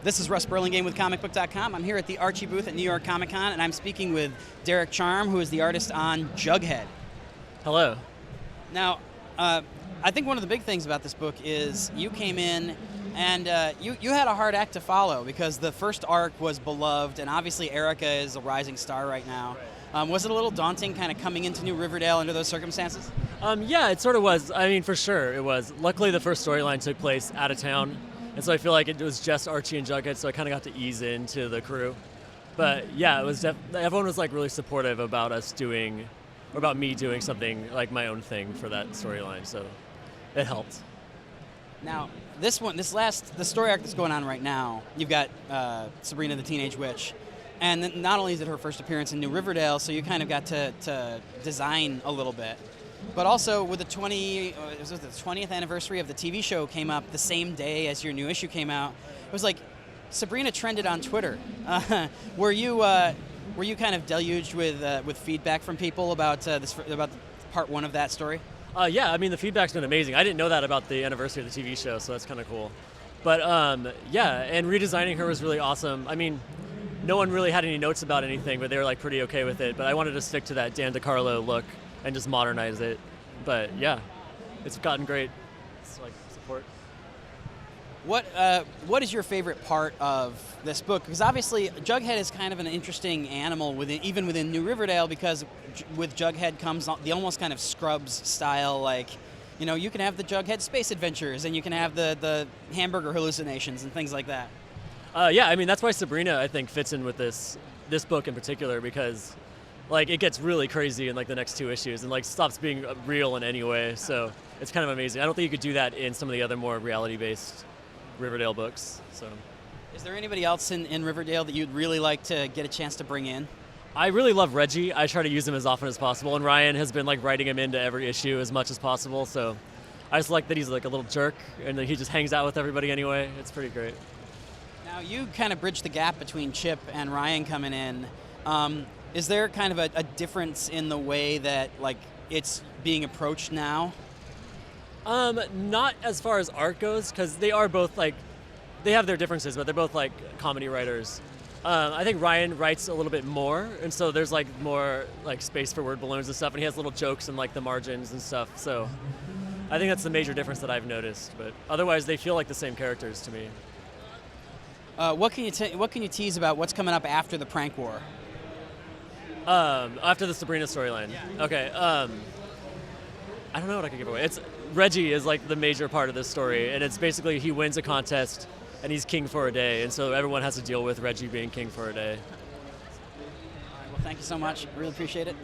This is Russ Burlingame with comicbook.com. I'm here at the Archie booth at New York Comic Con, and I'm speaking with Derek Charm, who is the artist on Jughead. Hello. Now, I think one of the big things about this book is you came in and you had a hard act to follow because the first arc was beloved, and obviously Erica is a rising star right now. Was it a little daunting kind of coming into New Riverdale under those circumstances? Yeah, it sort of was. I mean, for sure, it was. Luckily, the first storyline took place out of town, and so I feel like it was just Archie and Jughead, so I kind of got to ease into the crew. But yeah, it was everyone was like really supportive about about me doing something like my own thing for that storyline, so it helped. Now, the story arc that's going on right now, you've got Sabrina the Teenage Witch, and not only is it her first appearance in New Riverdale, so you kind of got to design a little bit, but also with the 20th anniversary of the TV show came up the same day as your new issue came out. It was like Sabrina trended on Twitter. Were you kind of deluged with feedback from people about about part one of that story? Yeah, I mean, the feedback's been amazing. I didn't know that about the anniversary of the TV show, so that's kind of cool. But yeah, and redesigning her was really awesome. I mean, no one really had any notes about anything, but they were like pretty okay with it. But I wanted to stick to that Dan DeCarlo look and just modernize it. But yeah, it's gotten great. It's like support. What is your favorite part of this book? Because obviously Jughead is kind of an interesting animal even within New Riverdale, because with Jughead comes the almost kind of Scrubs style, like, you know, you can have the Jughead space adventures and you can have the hamburger hallucinations and things like that. Yeah, I mean, that's why Sabrina, I think, fits in with this book in particular, because like it gets really crazy in like the next two issues and like stops being real in any way. So it's kind of amazing. I don't think you could do that in some of the other more reality-based Riverdale books. So, is there anybody else in Riverdale that you'd really like to get a chance to bring in? I really love Reggie. I try to use him as often as possible, and Ryan has been like writing him into every issue as much as possible. So I just like that he's like a little jerk and that he just hangs out with everybody anyway. It's pretty great. Now you kind of bridge the gap between Chip and Ryan coming in. Is there kind of a difference in the way that like it's being approached now? Not as far as art goes, because they are both like, they have their differences, but they're both like comedy writers. I think Ryan writes a little bit more, and so there's like more like space for word balloons and stuff, and he has little jokes in like the margins and stuff. So I think that's the major difference that I've noticed. But otherwise, they feel like the same characters to me. What can you tease about what's coming up after the prank war? After the Sabrina storyline. Yeah. Okay. I don't know what I can give away. Reggie is like the major part of this story, and it's basically he wins a contest and he's king for a day, and so everyone has to deal with Reggie being king for a day. All right, well, thank you so much. Really appreciate it.